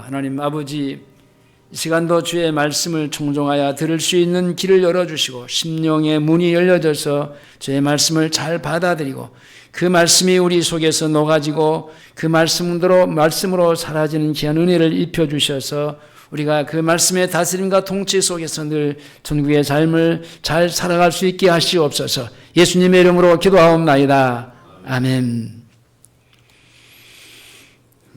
하나님 아버지, 이 시간도 주의 말씀을 청종하여 들을 수 있는 길을 열어주시고 심령의 문이 열려져서 주의 말씀을 잘 받아들이고 그 말씀이 우리 속에서 녹아지고 그 말씀으로 사라지는 귀한 은혜를 입혀주셔서 우리가 그 말씀의 다스림과 통치 속에서 늘 천국의 삶을 잘 살아갈 수 있게 하시옵소서. 예수님의 이름으로 기도하옵나이다. 아멘.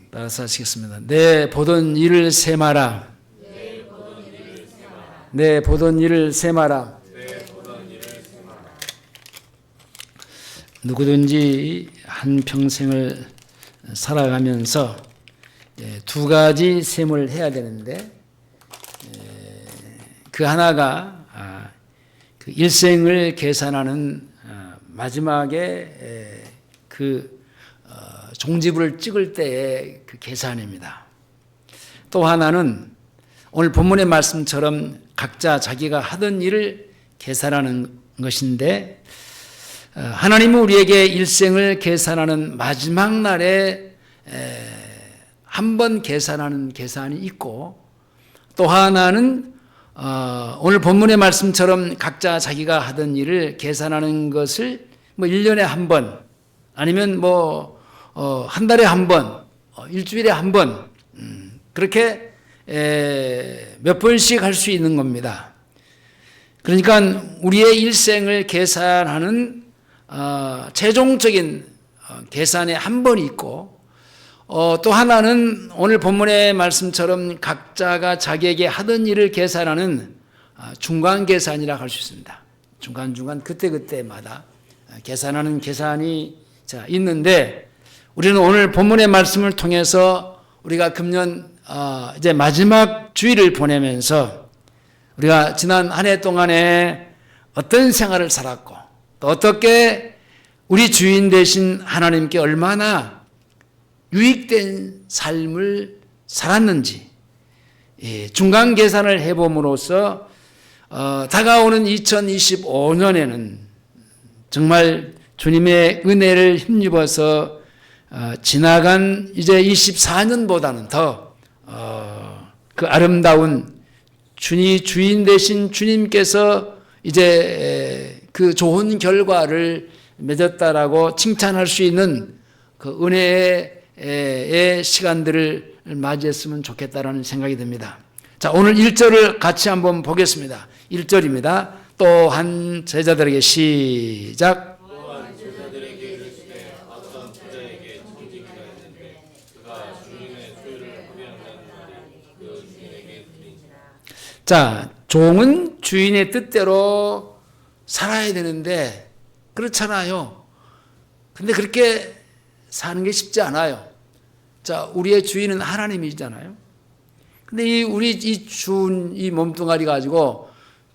따라서 하시겠습니다. 내 보던 일을 세마라. 내 보던 일을 세마라. 누구든지 한 평생을 살아가면서 두 가지 셈을 해야 되는데 그 하나가 그 일생을 계산하는 마지막에 그 종지부를 찍을 때의 그 계산입니다. 또 하나는 오늘 본문의 말씀처럼 각자 자기가 하던 일을 계산하는 것인데 하나님은 우리에게 일생을 계산하는 마지막 날에 한 번 계산하는 계산이 있고 또 하나는 오늘 본문의 말씀처럼 각자 자기가 하던 일을 계산하는 것을 뭐 1년에 한 번 아니면 뭐 한 달에 한 번, 일주일에 한 번 그렇게 몇 번씩 할 수 있는 겁니다. 그러니까 우리의 일생을 계산하는 최종적인 계산에 한 번이 있고 또 하나는 오늘 본문의 말씀처럼 각자가 자기에게 하던 일을 계산하는 중간 계산이라고 할 수 있습니다. 중간중간 그때그때마다 계산하는 계산이 있는데 우리는 오늘 본문의 말씀을 통해서 우리가 금년 이제 마지막 주일을 보내면서 우리가 지난 한 해 동안에 어떤 생활을 살았고 또 어떻게 우리 주인 되신 하나님께 얼마나 유익된 삶을 살았는지 중간 계산을 해봄으로써 다가오는 2025년에는 정말 주님의 은혜를 힘입어서 지나간 이제 24년보다는 더 그 아름다운 주인 되신 주님께서 이제 그 좋은 결과를 맺었다라고 칭찬할 수 있는 그 은혜의 시간들을 맞이했으면 좋겠다라는 생각이 듭니다. 자, 오늘 1절을 같이 한번 보겠습니다. 1절입니다. 또한 제자들에게 시작. 자, 종은 주인의 뜻대로 살아야 되는데 그렇잖아요. 근데 그렇게 사는 게 쉽지 않아요. 자, 우리의 주인은 하나님이잖아요. 근데 이 몸뚱아리 가지고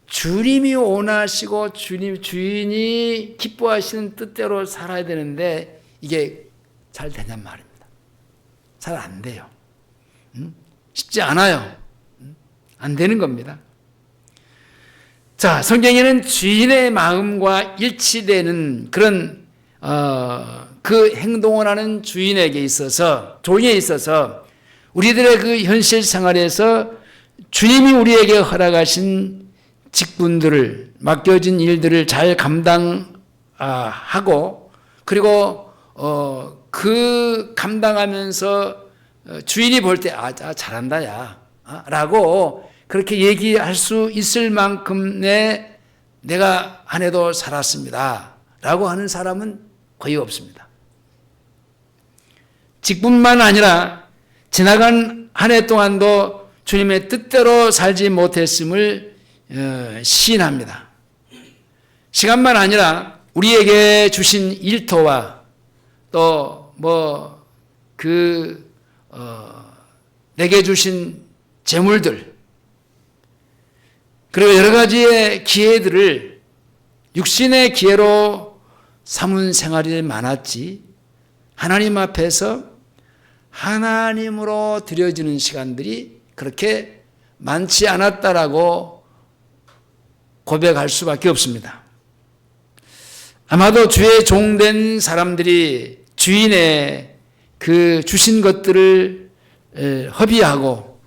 주님이 원하시고 주인이 기뻐하시는 뜻대로 살아야 되는데 이게 잘 되냔 말입니다. 잘 안 돼요. 쉽지 않아요. 안 되는 겁니다. 자, 성경에는 주인의 마음과 일치되는 그런 그 행동을 하는 주인에게 있어서 종에 있어서 우리들의 그 현실 생활에서 주님이 우리에게 허락하신 직분들을 맡겨진 일들을 잘 감당하고 그리고 그 감당하면서 주인이 볼 때 잘한다 야 라고 그렇게 얘기할 수 있을 만큼의 내가 한 해도 살았습니다 라고 하는 사람은 거의 없습니다. 직분만 아니라 지나간 한 해 동안도 주님의 뜻대로 살지 못했음을 시인합니다. 시간만 아니라 우리에게 주신 일터와 또 내게 주신 재물들 그리고 여러 가지의 기회들을 육신의 기회로 삼은 생활이 많았지 하나님 앞에서 하나님으로 드려지는 시간들이 그렇게 많지 않았다라고 고백할 수밖에 없습니다. 아마도 주의 종된 사람들이 주인의 그 주신 것들을 협의하고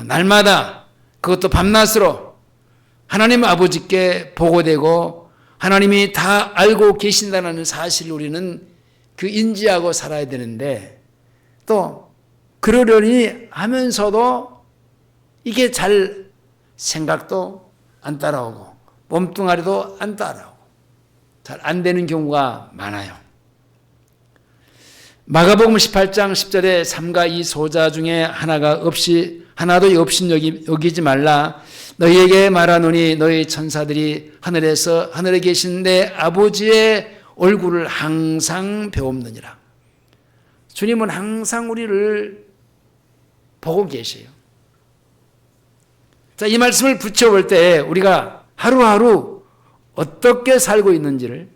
날마다 그것도 밤낮으로 하나님 아버지께 보고되고 하나님이 다 알고 계신다는 사실을 우리는 그 인지하고 살아야 되는데 또 그러려니 하면서도 이게 잘 생각도 안 따라오고 몸뚱아리도 안 따라오고 잘 안 되는 경우가 많아요. 마가복음 18장 10절에 삼가 이 소자 중에 하나도 없이 여기지 말라. 너희에게 말하노니 너희 천사들이 하늘에 계신 내 아버지의 얼굴을 항상 배웁느니라. 주님은 항상 우리를 보고 계세요. 자, 이 말씀을 붙여볼 때 우리가 하루하루 어떻게 살고 있는지를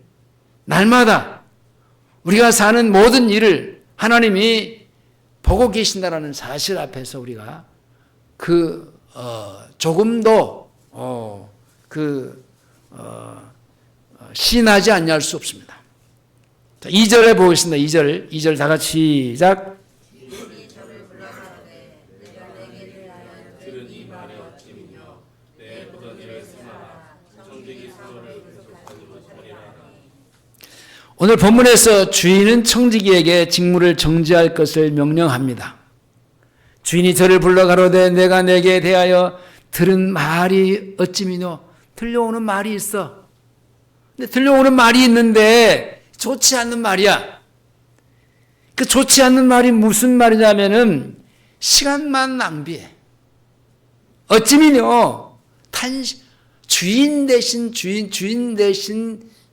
날마다 우리가 사는 모든 일을 하나님이 보고 계신다는 사실 앞에서 우리가 조금도 신하지 않냐 할 수 없습니다. 자, 2절에 보겠습니다. 2절 다 같이 시작. 오늘 본문에서 주인은 청지기에게 직무를 정지할 것을 명령합니다. 주인이 저를 불러 가로되 내가 내게 대하여 들은 말이 어찌미뇨. 들려오는 말이 있어. 근데 들려오는 말이 있는데 좋지 않는 말이야. 그 좋지 않는 말이 무슨 말이냐면은 시간만 낭비해. 어찌미뇨. 주인 대신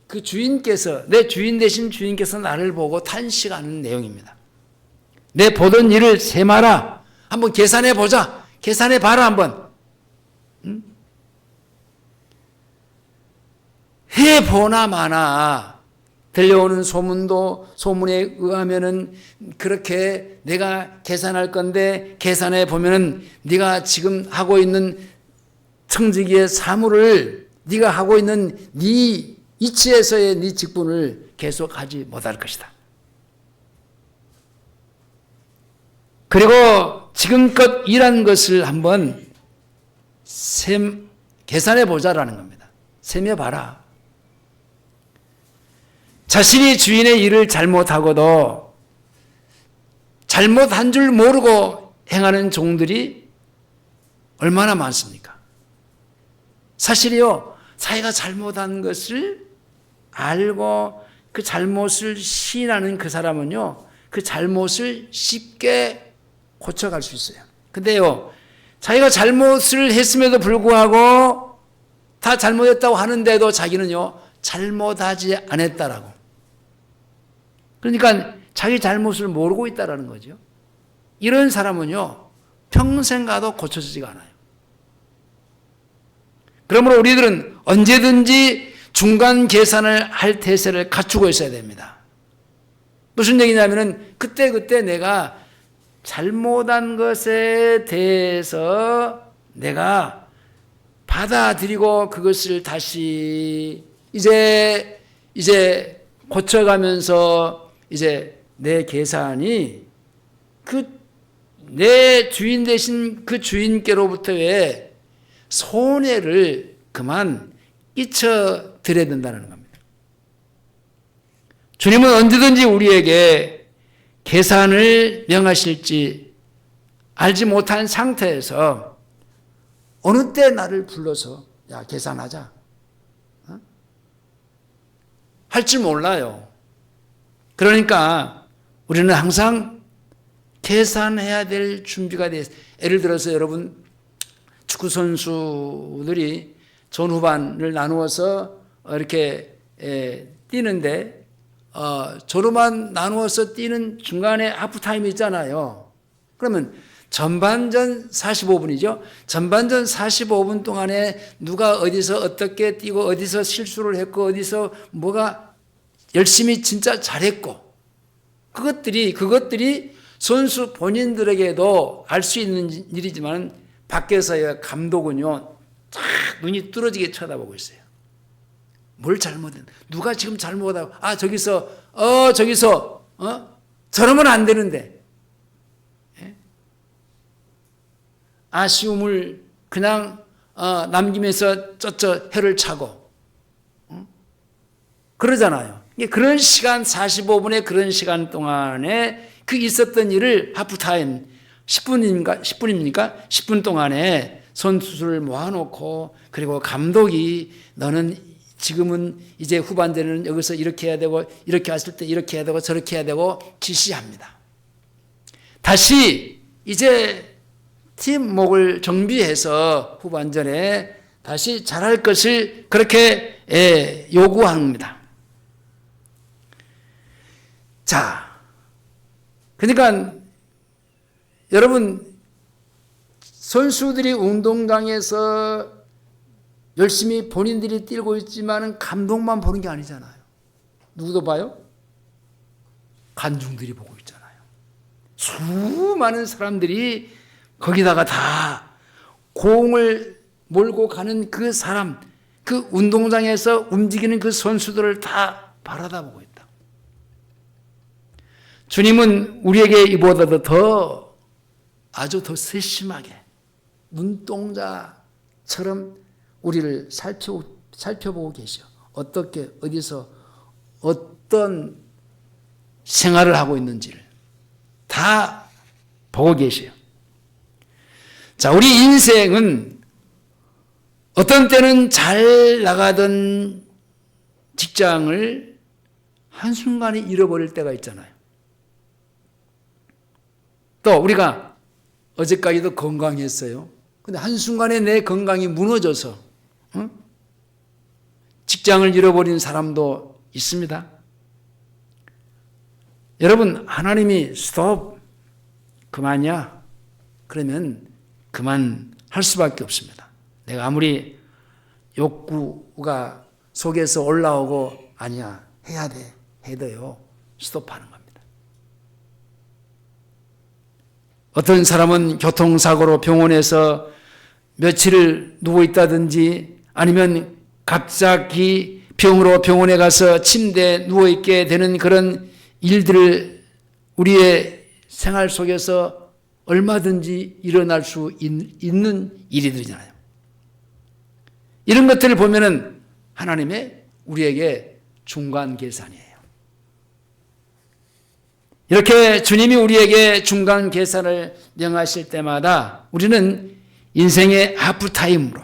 그 주인께서, 내 주인 대신 주인께서 나를 보고 탄식하는 내용입니다. 내 보던 일을 세마라. 한번 계산해 보자. 계산해 봐라 한번. 응? 해보나 마나 들려오는 소문에 의하면은 그렇게 내가 계산할 건데 계산해 보면은 네가 지금 하고 있는 청지기의 사물을 네가 하고 있는 네 이치에서의 네 직분을 계속하지 못할 것이다. 그리고 지금껏 일한 것을 한번 계산해 보자라는 겁니다. 세며봐라. 자신이 주인의 일을 잘못하고도 잘못한 줄 모르고 행하는 종들이 얼마나 많습니까? 사실이요, 자기가 잘못한 것을 알고 그 잘못을 시인하는 그 사람은요, 그 잘못을 쉽게 고쳐갈 수 있어요. 근데요, 자기가 잘못을 했음에도 불구하고 다 잘못했다고 하는데도 자기는요, 잘못하지 않았다라고. 그러니까 자기 잘못을 모르고 있다라는 거죠. 이런 사람은요, 평생 가도 고쳐지지가 않아요. 그러므로 우리들은 언제든지 중간 계산을 할 태세를 갖추고 있어야 됩니다. 무슨 얘기냐면은 그때 내가 잘못한 것에 대해서 내가 받아들이고 그것을 다시 이제 고쳐가면서 이제 내 계산이 내 주인 대신 그 주인께로부터의 손해를 그만 끼쳐드려야 된다는 겁니다. 주님은 언제든지 우리에게 계산을 명하실지 알지 못한 상태에서 어느 때 나를 불러서 야 계산하자 할 줄 몰라요. 그러니까 우리는 항상 계산해야 될 준비가 돼 있어요. 예를 들어서 여러분 축구 선수들이 전후반을 나누어서 이렇게 뛰는데 전후반 나누어서 뛰는 중간에 하프타임이 있잖아요. 그러면 전반전 45분이죠. 전반전 45분 동안에 누가 어디서 어떻게 뛰고 어디서 실수를 했고 어디서 뭐가 열심히 진짜 잘했고 그것들이 선수 본인들에게도 알 수 있는 일이지만 밖에서의 감독은요 쫙 눈이 뚫어지게 쳐다보고 있어요. 뭘 잘못했나? 누가 지금 잘못하고 저기서 저러면 안 되는데 아쉬움을 그냥 남기면서 쩌쩌 해를 차고 그러잖아요. 그런 시간 45분의 그런 시간 동안에 그 있었던 일을 하프타임 10분입니까? 10분 동안에 선수들을 모아놓고 그리고 감독이 너는 지금은 이제 후반전에는 여기서 이렇게 해야 되고 이렇게 했을 때 이렇게 해야 되고 저렇게 해야 되고 지시합니다. 다시 이제 팀목을 정비해서 후반전에 다시 잘할 것을 그렇게 요구합니다. 자, 그러니까 여러분 선수들이 운동장에서 열심히 본인들이 뛰고 있지만 감독만 보는 게 아니잖아요. 누구도 봐요? 관중들이 보고 있잖아요. 수많은 사람들이 거기다가 다 공을 몰고 가는 그 사람, 그 운동장에서 움직이는 그 선수들을 다 바라다보고 있다. 주님은 우리에게 이보다도 더 아주 더 세심하게 눈동자처럼 우리를 살펴보고 계셔. 어떻게 어디서 어떤 생활을 하고 있는지를 다 보고 계셔요. 자, 우리 인생은 어떤 때는 잘 나가던 직장을 한순간에 잃어버릴 때가 있잖아요. 또 우리가 어제까지도 건강했어요. 근데 한순간에 내 건강이 무너져서 직장을 잃어버린 사람도 있습니다. 여러분, 하나님이 스톱, 그만이야. 그러면 그만할 수밖에 없습니다. 내가 아무리 욕구가 속에서 올라오고 아니야, 해야 돼, 해도요, 스톱하는 겁니다. 어떤 사람은 교통사고로 병원에서 며칠을 누워있다든지 아니면 갑자기 병원에 가서 침대에 누워있게 되는 그런 일들을 우리의 생활 속에서 얼마든지 일어날 수 있는 일들이잖아요. 이런 것들을 보면은 하나님의 우리에게 중간 계산이에요. 이렇게 주님이 우리에게 중간 계산을 명하실 때마다 우리는 인생의 하프타임으로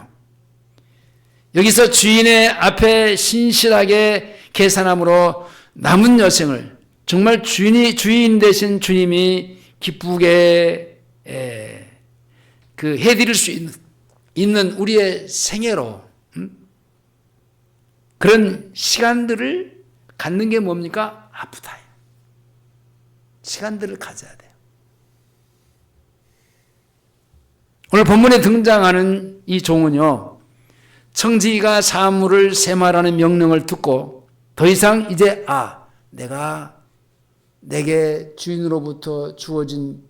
여기서 주인의 앞에 신실하게 계산함으로 남은 여생을 정말 주인 되신 주님이 기쁘게 해드릴 수 있는 우리의 생애로 그런 시간들을 갖는 게 뭡니까? 하프타임. 시간들을 가져야 돼요. 오늘 본문에 등장하는 이 종은요, 청지기가 사물을 세말하는 명령을 듣고 더 이상 이제 내가 내게 주인으로부터 주어진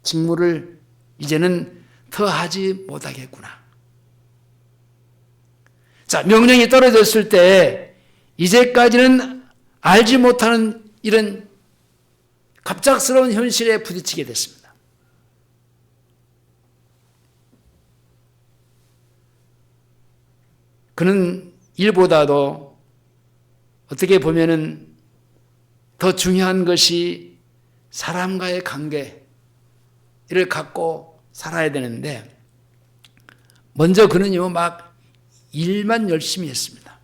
직무를 이제는 더 하지 못하겠구나. 자, 명령이 떨어졌을 때 이제까지는 알지 못하는 이런 갑작스러운 현실에 부딪히게 됐습니다. 그는 일보다도 어떻게 보면은 더 중요한 것이 사람과의 관계를 갖고 살아야 되는데 먼저 그는요 막 일만 열심히 했습니다.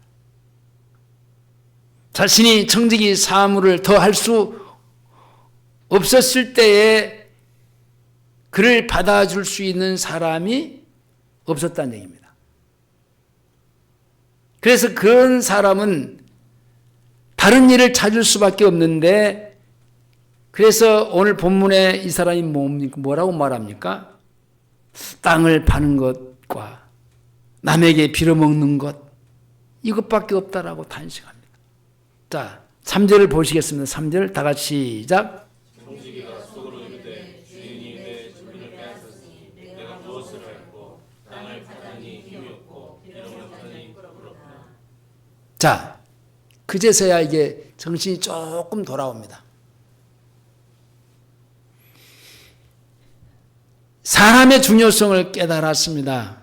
자신이 청지기 사무를 더 할 수 없었을 때에 그를 받아줄 수 있는 사람이 없었다는 얘기입니다. 그래서 그런 사람은 다른 일을 찾을 수밖에 없는데 그래서 오늘 본문에 이 사람이 뭐라고 말합니까? 땅을 파는 것과 남에게 빌어먹는 것 이것밖에 없다라고 탄식합니다. 자, 3절을 보시겠습니다. 3절 다 같이 시작. 청지기가 속으로 이르되 주인이 내 주인을 빼앗았으니 내가 무엇을 할꼬 땅을 파다니 힘이 없고 빌어먹다니 부끄럽다. 자, 그제서야 이게 정신이 조금 돌아옵니다. 사람의 중요성을 깨달았습니다.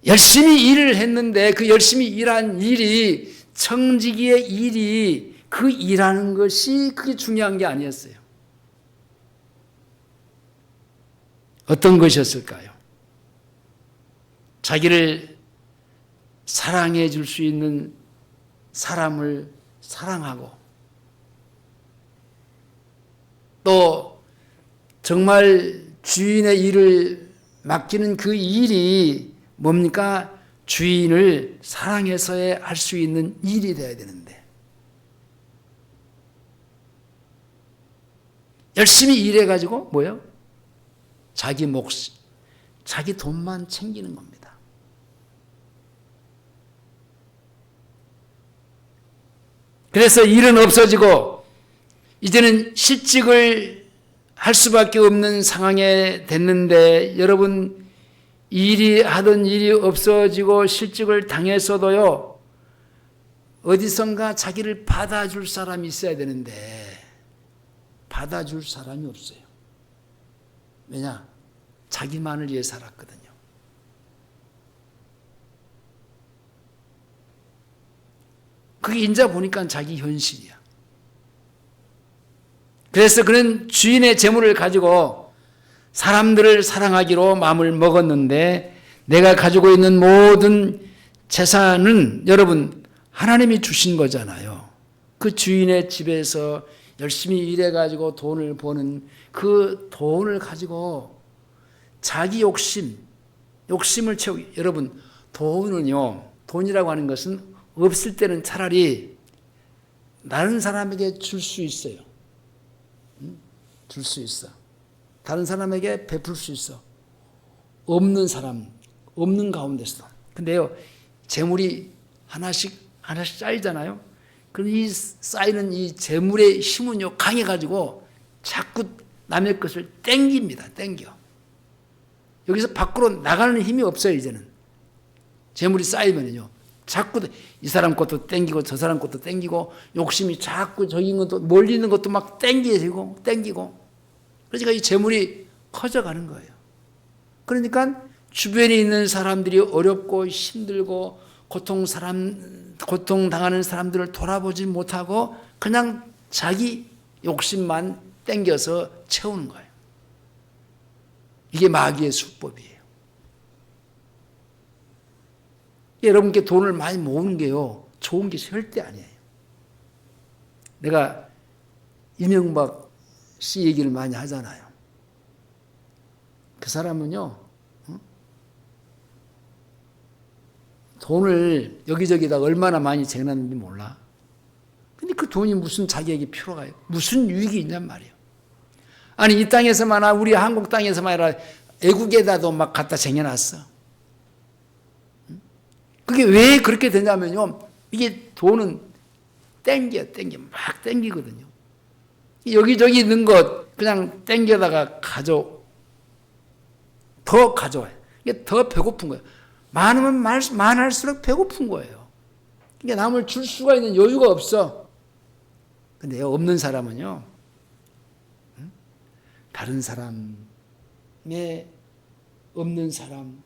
열심히 일을 했는데 그 열심히 일한 일이 청지기의 일이 그 일하는 것이 그게 중요한 게 아니었어요. 어떤 것이었을까요? 자기를 사랑해 줄 수 있는 사람을 사랑하고 또 정말 주인의 일을 맡기는 그 일이 뭡니까? 주인을 사랑해서야 할 수 있는 일이 되어야 되는데 열심히 일해가지고 뭐예요? 자기 몫, 자기 돈만 챙기는 겁니다. 그래서 일은 없어지고 이제는 실직을 할 수밖에 없는 상황에 됐는데 여러분 일이 하던 일이 없어지고 실직을 당했어도요 어디선가 자기를 받아줄 사람이 있어야 되는데 받아줄 사람이 없어요. 왜냐? 자기만을 위해 살았거든요. 그게 인자 보니까 자기 현실이야. 그래서 그는 주인의 재물을 가지고 사람들을 사랑하기로 마음을 먹었는데 내가 가지고 있는 모든 재산은 여러분 하나님이 주신 거잖아요. 그 주인의 집에서 열심히 일해가지고 돈을 버는 그 돈을 가지고 자기 욕심을 채우기. 여러분 돈은요, 돈이라고 하는 것은 없을 때는 차라리 다른 사람에게 줄 수 있어요. 줄 수 있어. 다른 사람에게 베풀 수 있어. 없는 사람, 없는 가운데서. 근데요, 재물이 하나씩 쌓이잖아요. 그럼 이 쌓이는 이 재물의 힘은요, 강해가지고 자꾸 남의 것을 땡깁니다. 땡겨. 여기서 밖으로 나가는 힘이 없어요, 이제는. 재물이 쌓이면요. 자꾸 이 사람 것도 땡기고 저 사람 것도 땡기고 욕심이 자꾸 저기 있는 것도 멀리 있는 것도 막 땡기고 그러니까 이 재물이 커져가는 거예요. 그러니까 주변에 있는 사람들이 어렵고 힘들고 고통당하는 사람들을 돌아보지 못하고 그냥 자기 욕심만 땡겨서 채우는 거예요. 이게 마귀의 수법이에요. 여러분께 돈을 많이 모으는 게요, 좋은 게 절대 아니에요. 내가 이명박 씨 얘기를 많이 하잖아요. 그 사람은요, 돈을 여기저기다 얼마나 많이 쟁여놨는지 몰라. 근데 그 돈이 무슨 자기에게 필요가 있어요? 무슨 유익이 있냔 말이에요. 아니, 이 땅에서만, 우리 한국 땅에서만 아니라 애국에다도 막 갖다 쟁여놨어. 그게 왜 그렇게 되냐면요, 이게 돈은 막 땡기거든요. 여기저기 있는 것 그냥 땡겨다가 더 가져와요. 이게 더 배고픈 거예요. 많으면 많을수록 배고픈 거예요. 이게 남을 줄 수가 있는 여유가 없어. 근데 없는 사람은요, 다른 사람의 없는 사람,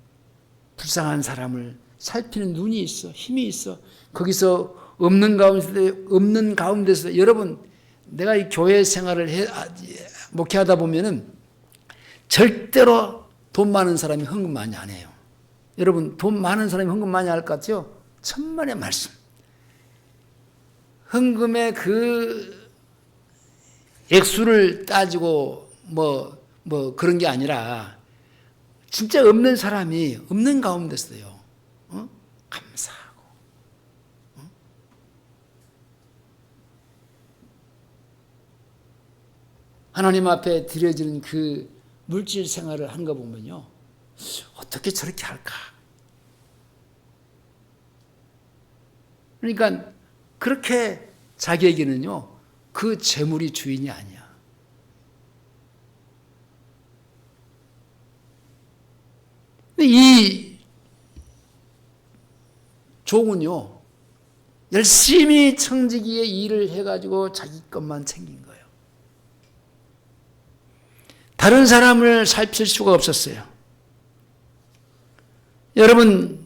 불쌍한 사람을 살피는 눈이 있어, 힘이 있어. 거기서 없는 가운데서 여러분, 내가 이 교회 생활을 목회하다 보면은 절대로 돈 많은 사람이 헌금 많이 안 해요. 여러분, 돈 많은 사람이 헌금 많이 할 것 같아요? 천만의 말씀. 헌금의 그 액수를 따지고 뭐 그런 게 아니라 진짜 없는 사람이 없는 가운데서요, 감사하고, 하나님 앞에 드려지는 그 물질 생활을 하는 거 보면요, 어떻게 저렇게 할까? 그러니까 그렇게 자기에게는요, 그 재물이 주인이 아니야. 근데 이 종은요, 열심히 청지기의 일을 해가지고 자기 것만 챙긴 거예요. 다른 사람을 살필 수가 없었어요. 여러분,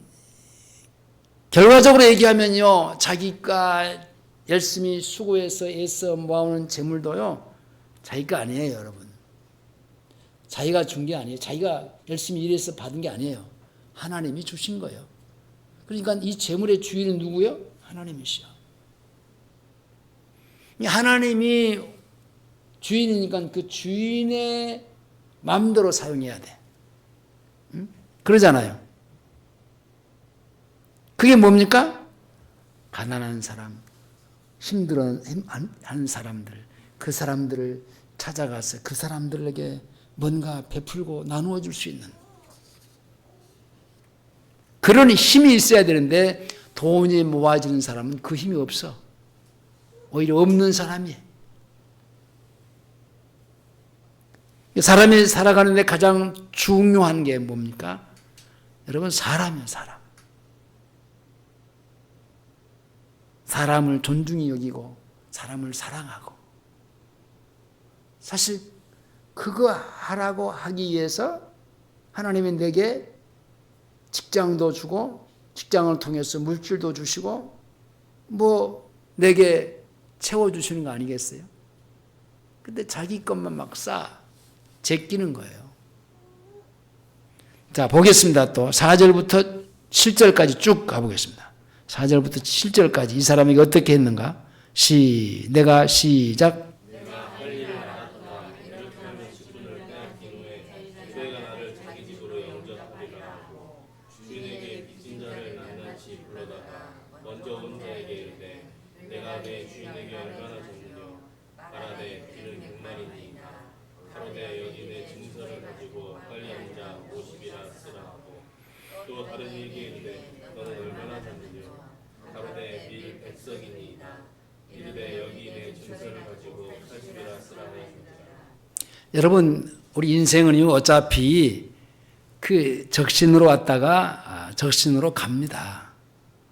결과적으로 얘기하면요, 자기가 열심히 수고해서 애써 모아오는 재물도요, 자기가 아니에요, 여러분. 자기가 준 게 아니에요. 자기가 열심히 일해서 받은 게 아니에요. 하나님이 주신 거예요. 그러니까 이 재물의 주인은 누구요? 하나님이시요. 하나님이 주인이니까 그 주인의 마음대로 사용해야 돼. 그러잖아요. 그게 뭡니까? 가난한 사람, 힘들어하는 사람들, 그 사람들을 찾아가서 그 사람들에게 뭔가 베풀고 나누어 줄 수 있는 그런 힘이 있어야 되는데, 돈이 모아지는 사람은 그 힘이 없어. 오히려 없는 사람이에요. 사람이 살아가는데 가장 중요한 게 뭡니까? 여러분, 사람이에요, 사람. 사람을 존중히 여기고 사람을 사랑하고. 사실 그거 하라고 하기 위해서 하나님이 내게 직장도 주고 직장을 통해서 물질도 주시고 뭐 내게 채워주시는 거 아니겠어요? 근데 자기 것만 막 제끼는 거예요. 자, 보겠습니다. 또 4절부터 7절까지 쭉 가보겠습니다. 4절부터 7절까지 이 사람에게 어떻게 했는가? 내가 시작. 내가 할 일을 알았다. 이렇게 하면 직분을 빼앗긴 후에 주애가 나를 자기 집으로 영접하리라 하고 주인에게 빚진 자를 낱낱이 불러다가 먼저 온 자에게 이르되 내가 내 주인에게 얼마나 졌느냐 말하되 그는 100마리니이다. 가로되 여기 내 증서를 가지고 빨리 앉아 50이라 쓰라 하고 또 다른 이에게 이르되 너는 얼마나 졌느냐 가로되 밀 100석이니이다. 이르되 여기 내 증서를 가지고 80이라 쓰라 하였느니라. 여러분, 우리 인생은요, 어차피 그 적신으로 왔다가 적신으로 갑니다.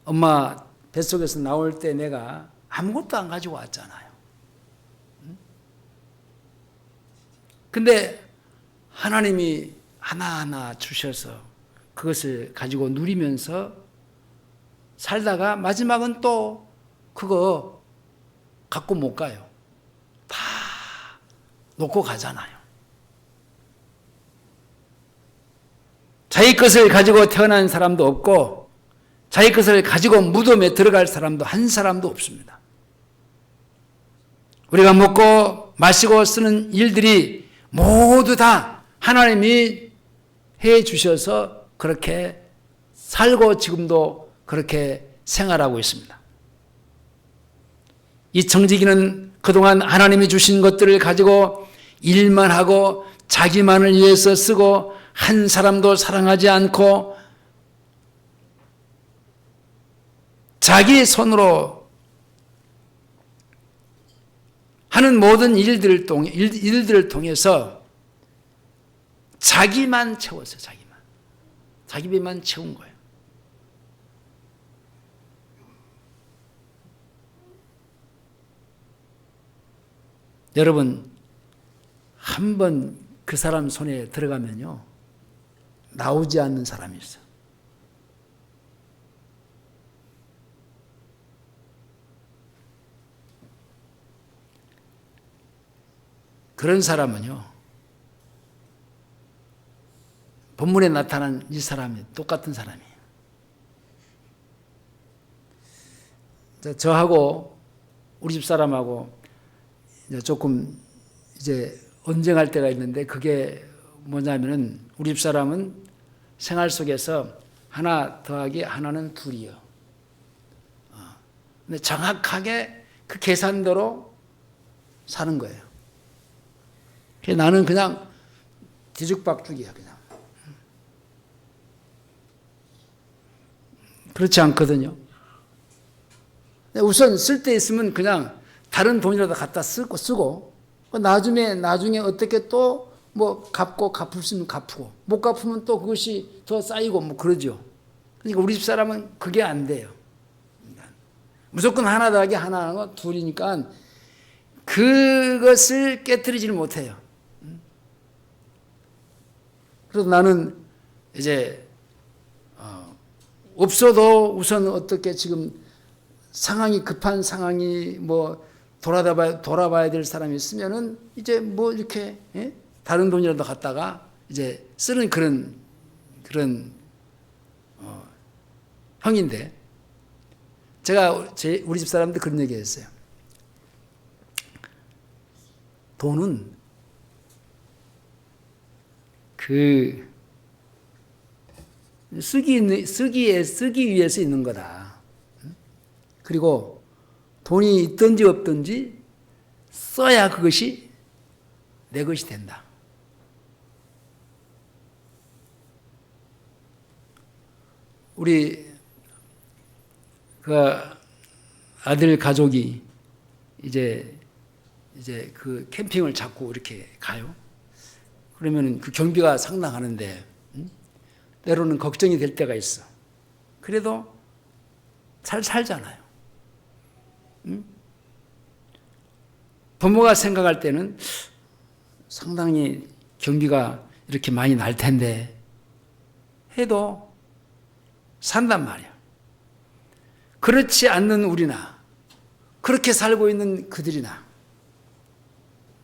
엄마 뱃속에서 나올 때 내가 아무것도 안 가지고 왔잖아요. 근데 하나님이 하나하나 주셔서 그것을 가지고 누리면서 살다가 마지막은 또 그거 갖고 못 가요. 다 놓고 가잖아요. 자기 것을 가지고 태어난 사람도 없고 자기 것을 가지고 무덤에 들어갈 사람도 한 사람도 없습니다. 우리가 먹고 마시고 쓰는 일들이 모두 다 하나님이 해 주셔서 그렇게 살고 지금도 그렇게 생활하고 있습니다. 이 청지기는 그동안 하나님이 주신 것들을 가지고 일만 하고 자기만을 위해서 쓰고 한 사람도 사랑하지 않고 자기 손으로 하는 모든 일들을 통해서 자기만 채웠어요. 자기 배만 채운 거예요. 여러분, 한번 그 사람 손에 들어가면요, 나오지 않는 사람이 있어요. 그런 사람은요, 본문에 나타난 이 사람이 똑같은 사람이에요. 저하고 우리 집 사람하고 조금 이제 언쟁할 때가 있는데, 그게 뭐냐면은 우리 집 사람은 생활 속에서 하나 더하기 하나는 둘이요. 근데 정확하게 그 계산대로 사는 거예요. 나는 그냥 뒤죽박죽이야, 그냥. 그렇지 않거든요. 우선 쓸 때 있으면 그냥 다른 돈이라도 갖다 쓰고 나중에 어떻게 또 뭐 갚고 갚을 수 있으면 갚고 못 갚으면 또 그것이 더 쌓이고 뭐 그러죠. 그러니까 우리 집 사람은 그게 안 돼요. 무조건 하나 더하기 하나가 둘이니까 그것을 깨뜨리지를 못해요. 그래서 나는 이제 없어도 우선 어떻게 지금 상황이 급한 상황이 뭐 돌아봐야 될 사람이 있으면은 이제 뭐 이렇게 다른 돈이라도 갖다가 이제 쓰는 그런 형인데 제가 우리 집 사람들 그런 얘기했어요. 돈은 쓰기 위해서 있는 거다. 그리고 돈이 있든지 없든지 써야 그것이 내 것이 된다. 우리 그 아들 가족이 이제 그 캠핑을 자꾸 이렇게 가요. 그러면 그 경비가 상당하는데 때로는 걱정이 될 때가 있어. 그래도 잘 살잖아요. 부모가 생각할 때는 상당히 경비가 이렇게 많이 날 텐데 해도 산단 말이야. 그렇지 않는 우리나 그렇게 살고 있는 그들이나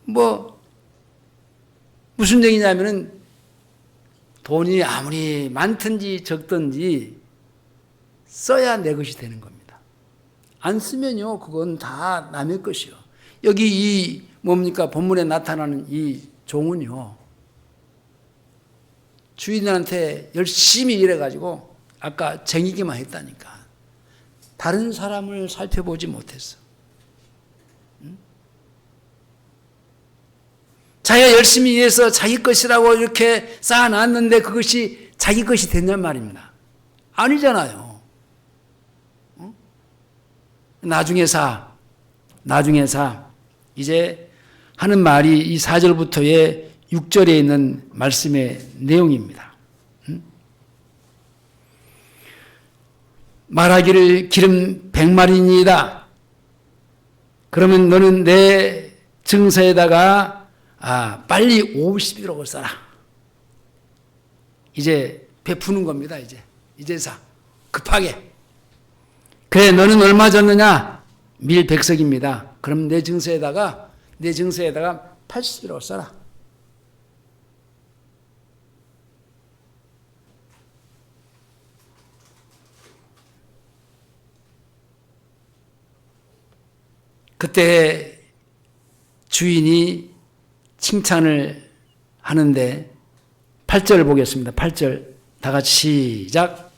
뭐 무슨 얘기냐면은 돈이 아무리 많든지 적든지 써야 내 것이 되는 겁니다. 안 쓰면요 그건 다 남의 것이요. 여기 이 뭡니까 본문에 나타나는 이 종은요 주인한테 열심히 일해가지고 아까 쟁이기만 했다니까 다른 사람을 살펴보지 못했어. 자기가 열심히 일해서 자기 것이라고 이렇게 쌓아놨는데 그것이 자기 것이 됐냔 말입니다. 아니잖아요. 나중에 사 이제 하는 말이 이 4절부터의 6절에 있는 말씀의 내용입니다. 말하기를 기름 100마리니이다. 그러면 너는 내 증서에다가 빨리 50이라고 써라. 이제 베푸는 겁니다. 이제 사 급하게. 그래 너는 얼마 줬느냐? 밀 100석입니다. 그럼 내 증서에다가 80이라고 써라. 그때 주인이 칭찬을 하는데 8절을 보겠습니다. 8절 다 같이 시작.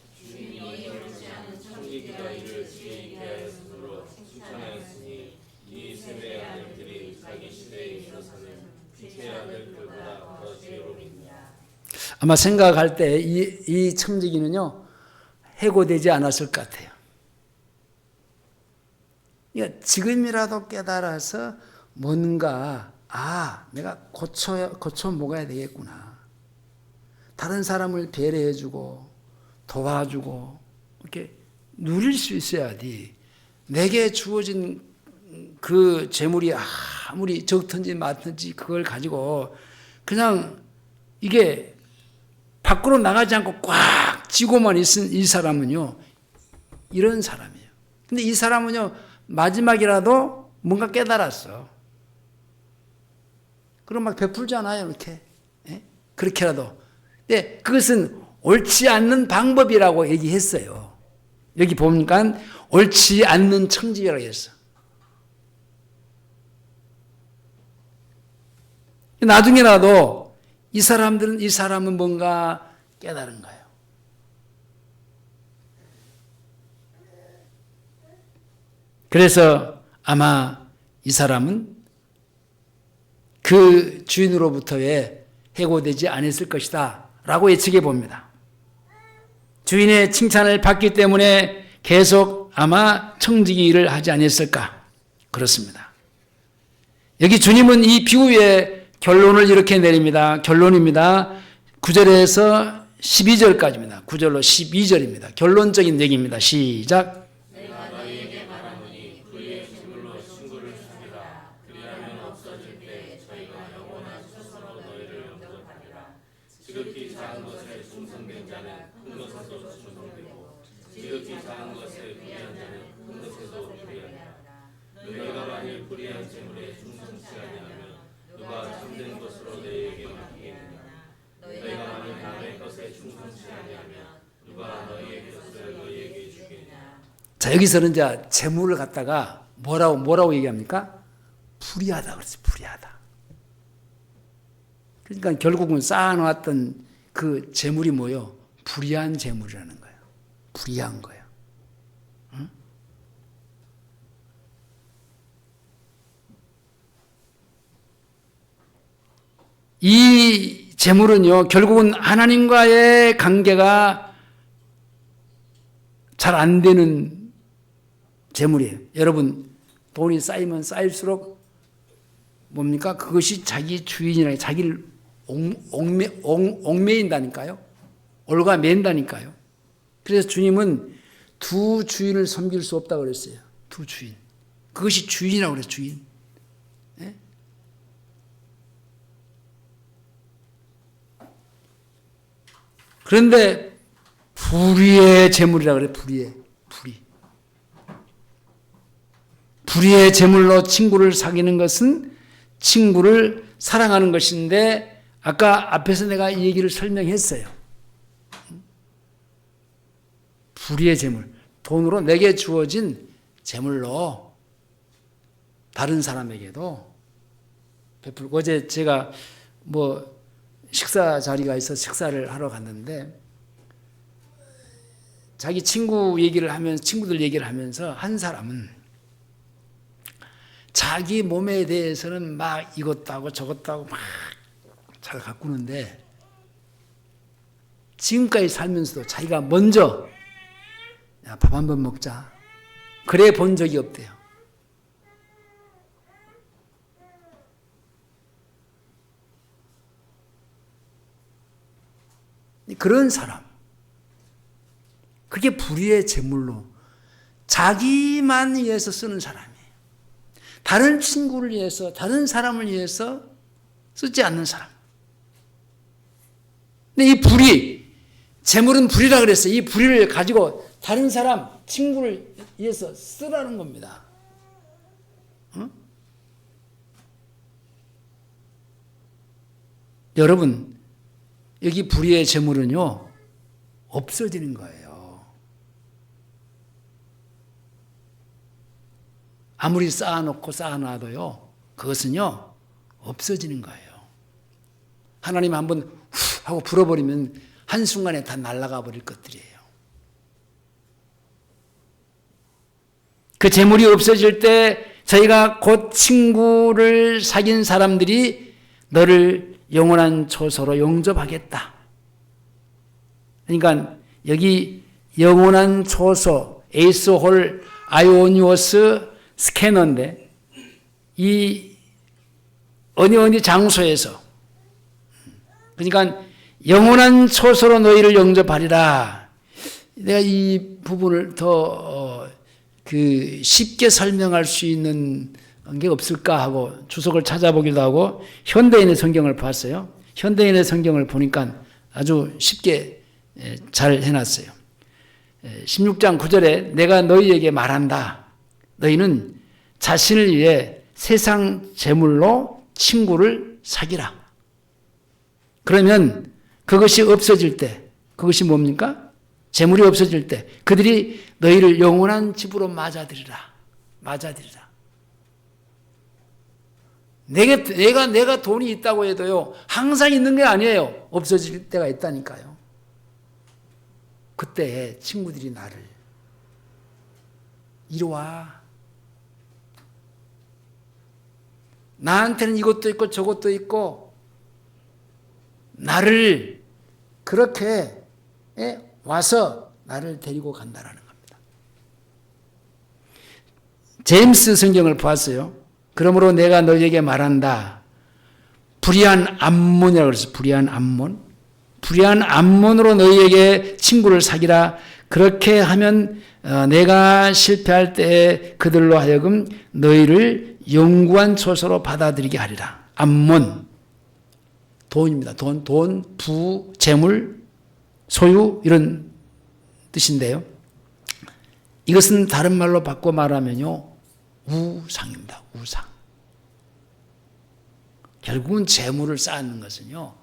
아마 생각할 때 이 청지기는요 해고되지 않았을 것 같아요. 그러니까 지금이라도 깨달아서 뭔가 내가 고쳐 먹어야 되겠구나. 다른 사람을 배려해주고 도와주고 이렇게 누릴 수 있어야 돼. 내게 주어진 그 재물이 아무리 적든지 많든지 그걸 가지고 그냥 이게 밖으로 나가지 않고 꽉 쥐고만 있은 이 사람은요 이런 사람이에요. 근데 이 사람은요 마지막이라도 뭔가 깨달았어. 그럼 막 베풀잖아요, 이렇게. 그렇게라도. 근데 그것은 옳지 않는 방법이라고 얘기했어요. 여기 보니까 옳지 않는 청지기라고 했어. 나중에라도 이 사람은 뭔가 깨달은 거예요. 그래서 아마 이 사람은 그 주인으로부터의 해고되지 않았을 것이다 라고 예측해 봅니다. 주인의 칭찬을 받기 때문에 계속 아마 청지기 일을 하지 않았을까 그렇습니다. 여기 주님은 이 비유의 결론을 이렇게 내립니다. 결론입니다. 9절에서 12절까지입니다. 9절로 12절입니다. 결론적인 얘기입니다. 시작. 지극히 작은 충성된 자는 큰 것에도 충성되고 지극히 작은 것에 불의한 자는 큰 것에도 불의하니라. 너희가 만일 불의한 재물에 충성치 아니하면 누가 참된 것으로 너희에게 맡기겠느냐. 너희가 만일 남의 것에 충성치 아니하면 누가 너희의 것을 너희에게 주겠느냐. 자, 여기서는 이제 재물을 갖다가 뭐라고 얘기합니까? 불의하다 그랬어요. 불의하다. 그러니까 결국은 쌓아놓았던 그 재물이 뭐요? 불의한 재물이라는 거예요. 불의한 거예요. 응? 이 재물은요, 결국은 하나님과의 관계가 잘 안 되는 재물이에요. 여러분, 돈이 쌓이면 쌓일수록 뭡니까? 그것이 자기 주인이라 자기를 옥매인다니까요. 올가맨다니까요. 그래서 주님은 두 주인을 섬길 수 없다고 그랬어요. 두 주인. 그것이 주인이라고 그랬어요. 주인. 네? 그런데 불의의 재물이라고 그래요. 불의의 재물로 친구를 사귀는 것은 친구를 사랑하는 것인데, 아까 앞에서 내가 이 얘기를 설명했어요. 불의의 재물, 돈으로 내게 주어진 재물로 다른 사람에게도 베풀고, 어제 제가 식사 자리가 있어서 식사를 하러 갔는데, 자기 친구들 얘기를 하면서 한 사람은 자기 몸에 대해서는 막 이것도 하고 저것도 하고 막 잘 가꾸는데, 지금까지 살면서도 자기가 먼저 밥 한 번 먹자 그래 본 적이 없대요. 그런 사람, 그게 불의의 재물로 자기만 위해서 쓰는 사람이에요. 다른 친구를 위해서, 다른 사람을 위해서 쓰지 않는 사람. 근데 이 불의, 재물은 불의라 그랬어요. 이 불의를 가지고 다른 사람, 친구를 위해서 쓰라는 겁니다. 응? 여러분, 여기 불의의 재물은요, 없어지는 거예요. 아무리 쌓아놔도요, 그것은요, 없어지는 거예요. 하나님 한번 후 하고 불어버리면 한순간에 다 날아가 버릴 것들이에요. 그 재물이 없어질 때 저희가 곧 친구를 사귄 사람들이 너를 영원한 초소로 영접하겠다. 그러니까 여기 영원한 초소, 에이스홀 아이오니오스 스캐너인데, 이 어느 장소에서, 그러니까 영원한 초소로 너희를 영접하리라. 내가 이 부분을 더 쉽게 설명할 수 있는 게 없을까 하고 주석을 찾아보기도 하고 현대인의 성경을 봤어요. 현대인의 성경을 보니까 아주 쉽게 잘 해놨어요. 16장 9절에 내가 너희에게 말한다. 너희는 자신을 위해 세상 재물로 친구를 사귀라. 그러면 그것이 없어질 때, 그것이 뭡니까? 재물이 없어질 때 그들이 너희를 영원한 집으로 맞아들이라. 내가 돈이 있다고 해도요, 항상 있는 게 아니에요. 없어질 때가 있다니까요. 그때 친구들이 나를 이리 와. 나한테는 이것도 있고 저것도 있고 나를 그렇게 와서 나를 데리고 간다라는 겁니다. 제임스 성경을 보았어요. 그러므로 내가 너희에게 말한다. 불의한 암몬이라고 그랬어요. 불의한 암몬. 불의한 암몬으로 너희에게 친구를 사귀라. 그렇게 하면 내가 실패할 때에 그들로 하여금 너희를 영구한 초소로 받아들이게 하리라. 암몬. 돈입니다. 돈, 부, 재물. 소유 이런 뜻인데요. 이것은 다른 말로 바꿔 말하면요, 우상입니다. 우상. 결국은 재물을 쌓는 것은요,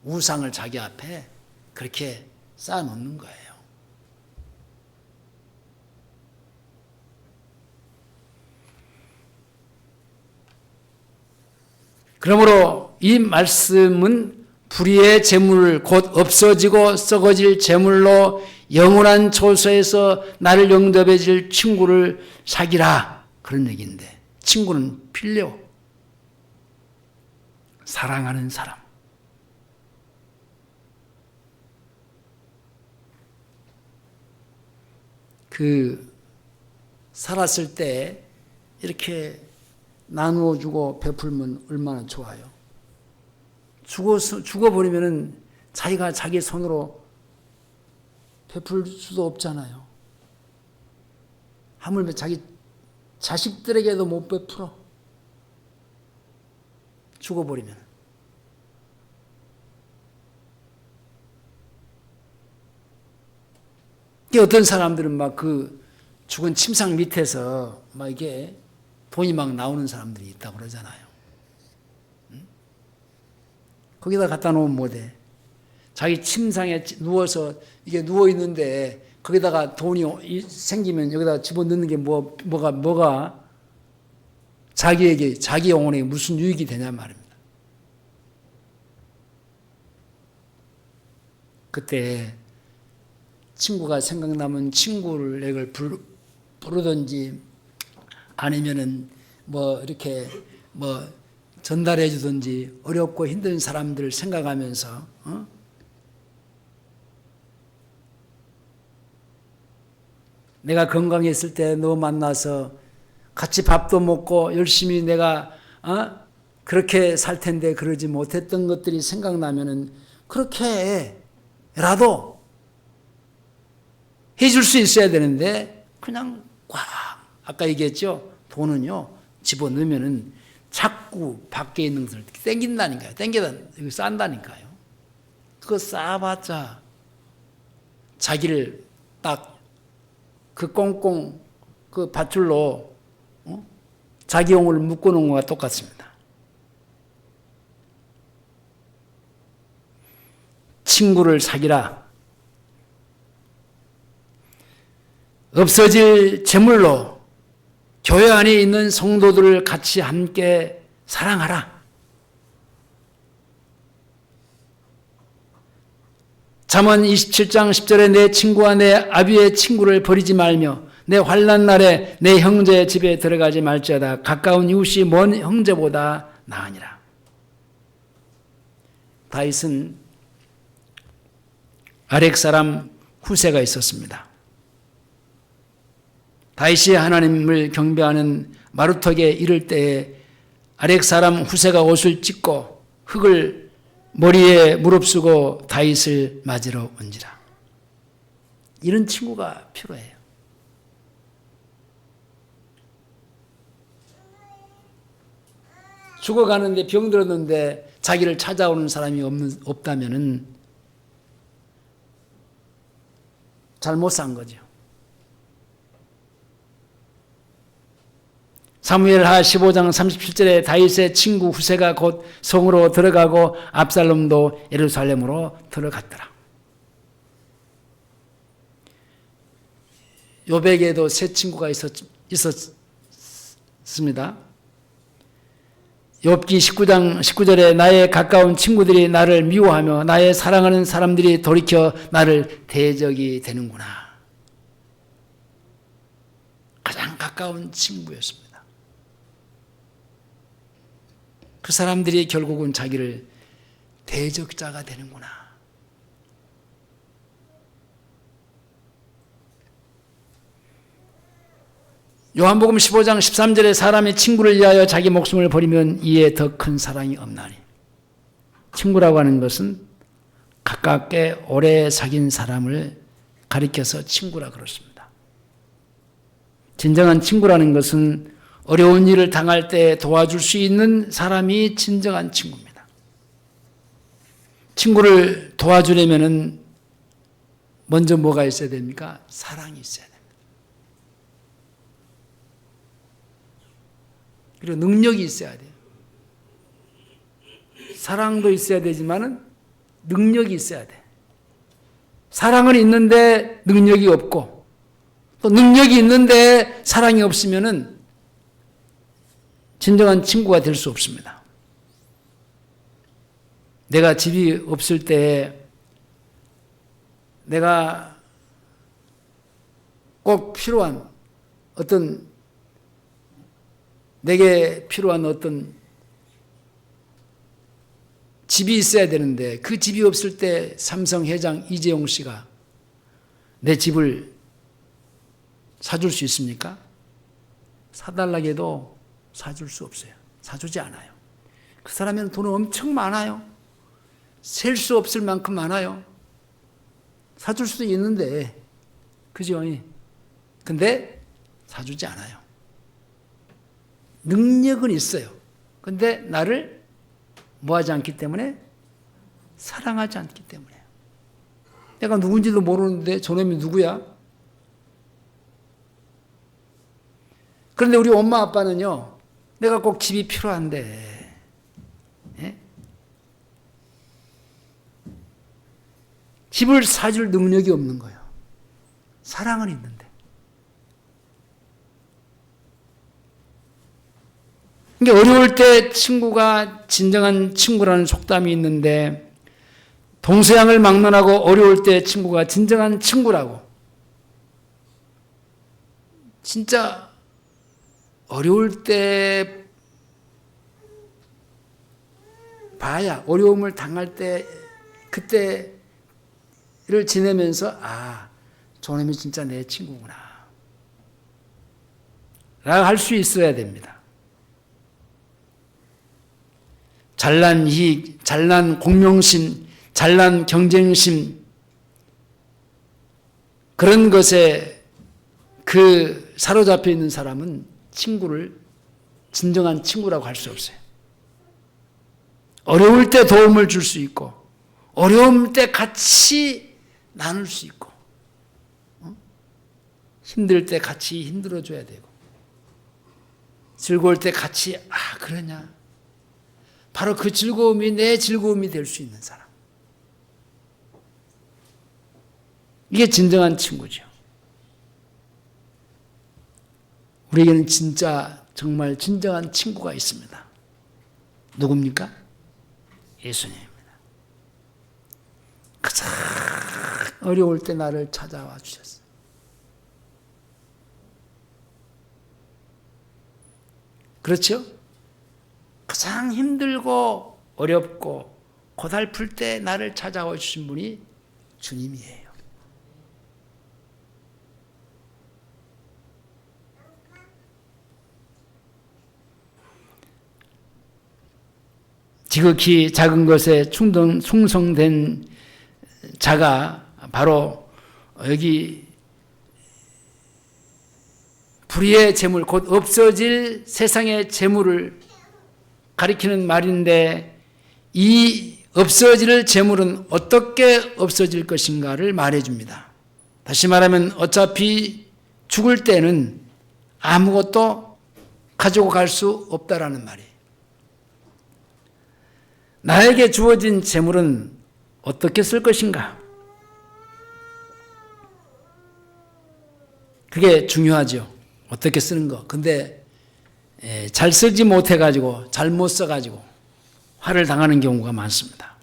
우상을 자기 앞에 그렇게 쌓아놓는 거예요. 그러므로 이 말씀은 불의의 재물, 곧 없어지고 썩어질 재물로 영원한 초소에서 나를 영접해 줄 친구를 사귀라, 그런 얘기인데, 친구는 필요, 사랑하는 사람. 살았을 때 이렇게 나누어 주고 베풀면 얼마나 좋아요. 죽어버리면은 자기가 자기 손으로 베풀 수도 없잖아요. 하물며 자기 자식들에게도 못 베풀어. 죽어버리면. 어떤 사람들은 막 그 죽은 침상 밑에서 막 이게 돈이 막 나오는 사람들이 있다고 그러잖아요. 응? 거기다 갖다 놓으면 뭐돼? 자기 침상에 누워서 이게 누워 있는데 거기다가 돈이 생기면 여기다가 집어넣는 게 뭐가 자기에게, 자기 영혼에 무슨 유익이 되냐 말입니다. 그때 친구가 생각나면 친구를 내가 부르든지 아니면은 이렇게 전달해 주든지, 어렵고 힘든 사람들을 생각하면서, 내가 건강했을 때 너 만나서 같이 밥도 먹고 열심히 내가 그렇게 살 텐데 그러지 못했던 것들이 생각나면은 그렇게라도 해줄 수 있어야 되는데 그냥 아까 얘기했죠. 돈은요, 집어넣으면은 자꾸 밖에 있는 것을 땡긴다니까요. 땡겨다 이거 싼다니까요. 그거 쌓아봤자 자기를 딱 그 꽁꽁 그 밧줄로 자기 영혼을 묶어놓은 것과 똑같습니다. 친구를 사귀라. 없어질 재물로 교회 안에 있는 성도들을 같이 함께 사랑하라. 잠언 27장 10절에 내 친구와 내 아비의 친구를 버리지 말며 내 환난 날에 내 형제의 집에 들어가지 말지어다. 가까운 이웃이 먼 형제보다 나으니라. 다윗은 아렉 사람 후세가 있었습니다. 다윗이 하나님을 경배하는 마루턱에 이를 때에 아렉 사람 후세가 옷을 찢고 흙을 머리에 무릅쓰고 다윗을 맞으러 온지라. 이런 친구가 필요해요. 죽어가는데 병들었는데 자기를 찾아오는 사람이 없다면은 잘못 산 거죠. 사무엘하 15장 37절에 다윗의 친구 후세가 곧 성으로 들어가고 압살롬도 예루살렘으로 들어갔더라. 요백에도 세 친구가 있었습니다. 욥기 19장 19절에 나의 가까운 친구들이 나를 미워하며 나의 사랑하는 사람들이 돌이켜 나를 대적이 되는구나. 가장 가까운 친구였습니다. 그 사람들이 결국은 자기를 대적자가 되는구나. 요한복음 15장 13절에 사람이 친구를 위하여 자기 목숨을 버리면 이에 더 큰 사랑이 없나니. 친구라고 하는 것은 가깝게 오래 사귄 사람을 가리켜서 친구라 그렇습니다. 진정한 친구라는 것은 어려운 일을 당할 때 도와줄 수 있는 사람이 진정한 친구입니다. 친구를 도와주려면은 먼저 뭐가 있어야 됩니까? 사랑이 있어야 됩니다. 그리고 능력이 있어야 돼요. 사랑도 있어야 되지만은 능력이 있어야 돼. 사랑은 있는데 능력이 없고, 또 능력이 있는데 사랑이 없으면은 진정한 친구가 될 수 없습니다. 내가 집이 없을 때 내가 꼭 필요한 어떤, 내게 필요한 어떤 집이 있어야 되는데 그 집이 없을 때 삼성 회장 이재용 씨가 내 집을 사줄 수 있습니까? 사달라고 해도 사줄 수 없어요. 사주지 않아요. 그 사람은 돈은 엄청 많아요. 셀 수 없을 만큼 많아요. 사줄 수도 있는데, 그죠? 근데 사주지 않아요. 능력은 있어요. 근데 나를 뭐하지 않기 때문에? 사랑하지 않기 때문에. 내가 누군지도 모르는데 저놈이 누구야? 그런데 우리 엄마 아빠는요, 내가 꼭 집이 필요한데, 예? 집을 사줄 능력이 없는 거예요. 사랑은 있는데. 그러니까 어려울 때 친구가 진정한 친구라는 속담이 있는데, 동서양을 막론하고 어려울 때 친구가 진정한 친구라고. 진짜 어려울 때 봐야, 어려움을 당할 때 그때를 지내면서 저놈이 진짜 내 친구구나 라고 할 수 있어야 됩니다. 잘난 이익, 잘난 공명심, 잘난 경쟁심, 그런 것에 사로잡혀 있는 사람은 친구를 진정한 친구라고 할 수 없어요. 어려울 때 도움을 줄 수 있고, 어려울 때 같이 나눌 수 있고, 힘들 때 같이 힘들어줘야 되고, 즐거울 때 같이 그러냐, 바로 그 즐거움이 내 즐거움이 될 수 있는 사람, 이게 진정한 친구죠. 우리에게는 진짜 정말 진정한 친구가 있습니다. 누굽니까? 예수님입니다. 가장 어려울 때 나를 찾아와 주셨어요. 그렇죠? 가장 힘들고 어렵고 고달플 때 나를 찾아와 주신 분이 주님이에요. 지극히 작은 것에 충성된 자가 바로 여기 불의의 재물, 곧 없어질 세상의 재물을 가리키는 말인데, 이 없어질 재물은 어떻게 없어질 것인가를 말해줍니다. 다시 말하면 어차피 죽을 때는 아무것도 가지고 갈 수 없다라는 말이에요. 나에게 주어진 재물은 어떻게 쓸 것인가? 그게 중요하죠. 어떻게 쓰는 거. 근데 잘 쓰지 못해가지고, 잘못 써가지고 화를 당하는 경우가 많습니다.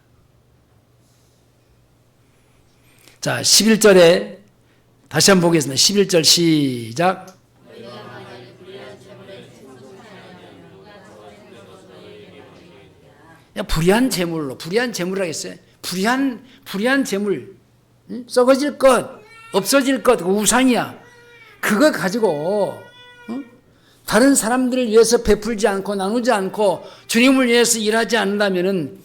자, 11절에 다시 한번 보겠습니다. 11절 시작. 불의한 재물로, 불의한 재물이라고 했어요. 불의한 재물, 썩어질 것, 없어질 것, 우상이야. 그거 가지고 다른 사람들을 위해서 베풀지 않고 나누지 않고 주님을 위해서 일하지 않는다면은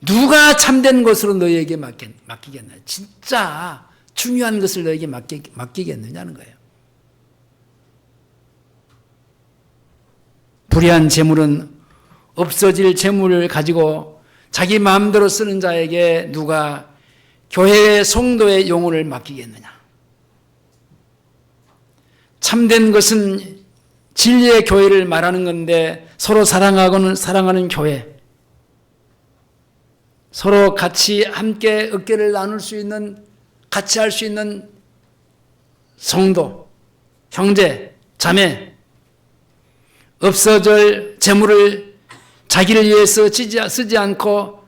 누가 참된 것으로 너희에게 맡기겠나? 진짜 중요한 것을 너희에게 맡기겠느냐는 거예요. 불의한 재물은 없어질 재물을 가지고 자기 마음대로 쓰는 자에게 누가 교회의 성도의 영혼을 맡기겠느냐? 참된 것은 진리의 교회를 말하는 건데 서로 사랑하는 교회, 서로 같이 함께 어깨를 나눌 수 있는, 같이 할 수 있는 성도, 형제, 자매, 없어질 재물을 자기를 위해서 쓰지 않고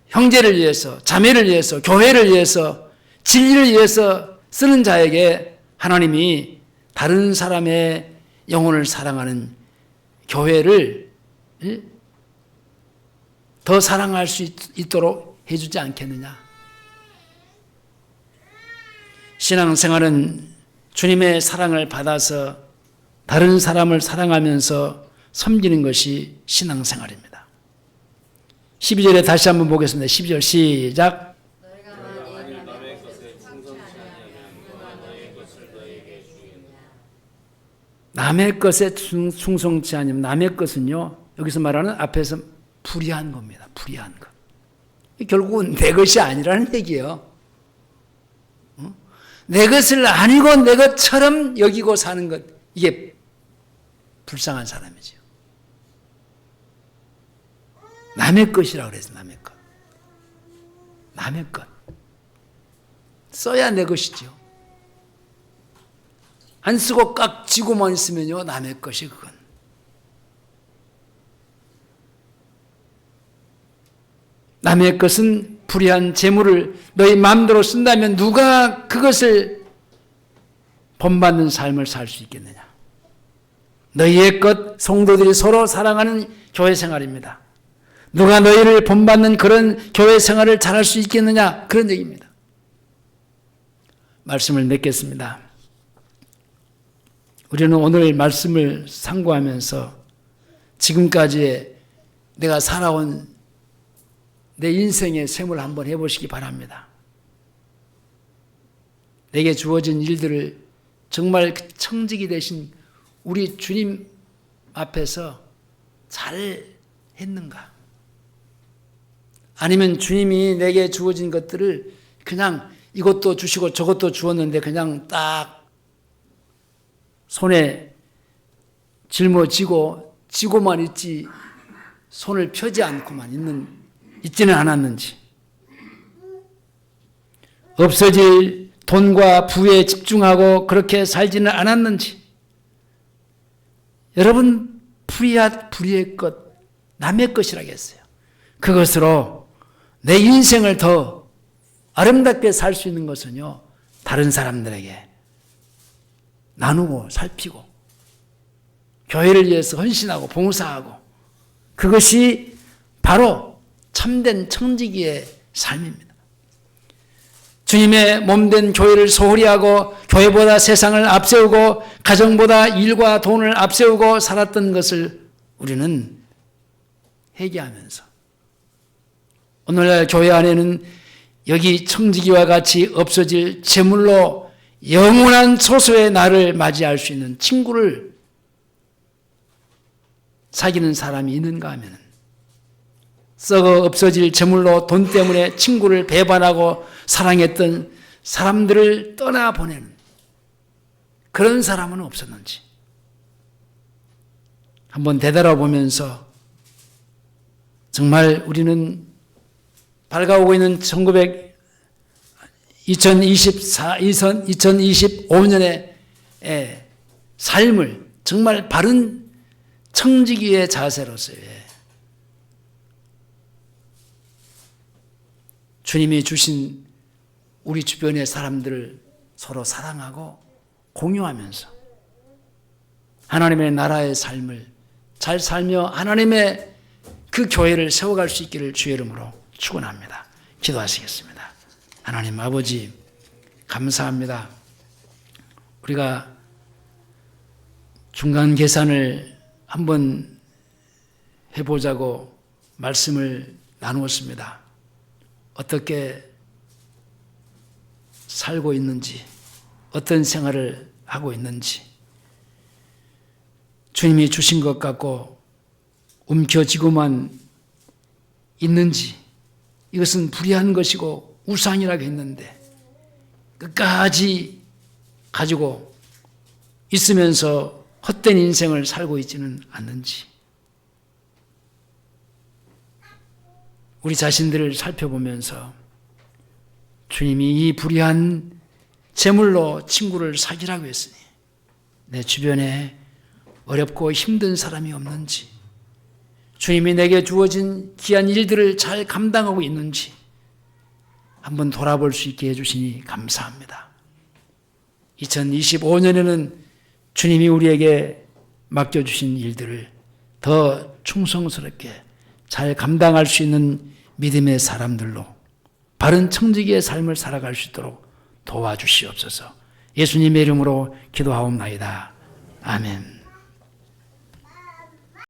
형제를 위해서, 자매를 위해서, 교회를 위해서, 진리를 위해서 쓰는 자에게 하나님이 다른 사람의 영혼을 사랑하는 교회를 더 사랑할 수 있도록 해주지 않겠느냐. 신앙생활은 주님의 사랑을 받아서 다른 사람을 사랑하면서 섬기는 것이 신앙생활입니다. 12절에 다시 한번 보겠습니다. 12절 시작. 만일 남의 것에 충성치 아니하면 누가 너의 것을 너에게 주겠느냐. 남의 것에 충성치 아니면, 남의 것은요, 여기서 말하는 앞에서 불의한 겁니다. 불의한 것. 결국은 내 것이 아니라는 얘기예요. 내 것을 아니고 내 것처럼 여기고 사는 것, 이게 불쌍한 사람이죠. 남의 것이라고 그랬어. 남의 것. 남의 것. 써야 내 것이죠. 안 쓰고 깍 쥐고만 있으면요, 남의 것이 그건. 남의 것은 불의한 재물을 너희 마음대로 쓴다면 누가 그것을 본받는 삶을 살 수 있겠느냐. 너희의 것, 성도들이 서로 사랑하는 교회 생활입니다. 누가 너희를 본받는 그런 교회 생활을 잘할 수 있겠느냐, 그런 얘기입니다. 말씀을 맺겠습니다. 우리는 오늘 말씀을 상고하면서 지금까지 내가 살아온 내 인생의 셈을 한번 해보시기 바랍니다. 내게 주어진 일들을 정말 청지기 되신 우리 주님 앞에서 잘 했는가? 아니면 주님이 내게 주어진 것들을 그냥 이것도 주시고 저것도 주었는데 그냥 딱 손에 짊어지고만 있지 손을 펴지 않고만 있지는 않았는지, 없어질 돈과 부에 집중하고 그렇게 살지는 않았는지, 여러분 불의의 것, 남의 것이라고 했어요. 그것으로 내 인생을 더 아름답게 살 수 있는 것은요, 다른 사람들에게 나누고 살피고 교회를 위해서 헌신하고 봉사하고, 그것이 바로 참된 청지기의 삶입니다. 주님의 몸된 교회를 소홀히 하고 교회보다 세상을 앞세우고 가정보다 일과 돈을 앞세우고 살았던 것을 우리는 회개하면서 오늘날 교회 안에는 여기 청지기와 같이 없어질 재물로 영원한 소소의 날을 맞이할 수 있는 친구를 사귀는 사람이 있는가 하면 썩어 없어질 재물로 돈 때문에 친구를 배반하고 사랑했던 사람들을 떠나보내는 그런 사람은 없었는지 한번 되돌아보면서 정말 우리는 밝아오고 있는 2025년의 삶을 정말 바른 청지기의 자세로서의 주님이 주신 우리 주변의 사람들을 서로 사랑하고 공유하면서 하나님의 나라의 삶을 잘 살며 하나님의 그 교회를 세워갈 수 있기를 주의 이름으로 축원합니다. 기도하시겠습니다. 하나님 아버지 감사합니다. 우리가 중간 계산을 한번 해보자고 말씀을 나누었습니다. 어떻게 살고 있는지, 어떤 생활을 하고 있는지, 주님이 주신 것 같고 움켜쥐고만 있는지, 이것은 불의한 것이고 우상이라고 했는데 끝까지 가지고 있으면서 헛된 인생을 살고 있지는 않는지, 우리 자신들을 살펴보면서 주님이 이 불의한 재물로 친구를 사귀라고 했으니 내 주변에 어렵고 힘든 사람이 없는지, 주님이 내게 주어진 귀한 일들을 잘 감당하고 있는지 한번 돌아볼 수 있게 해주시니 감사합니다. 2025년에는 주님이 우리에게 맡겨주신 일들을 더 충성스럽게 잘 감당할 수 있는 믿음의 사람들로 바른 청지기의 삶을 살아갈 수 있도록 도와주시옵소서. 예수님의 이름으로 기도하옵나이다. 아멘.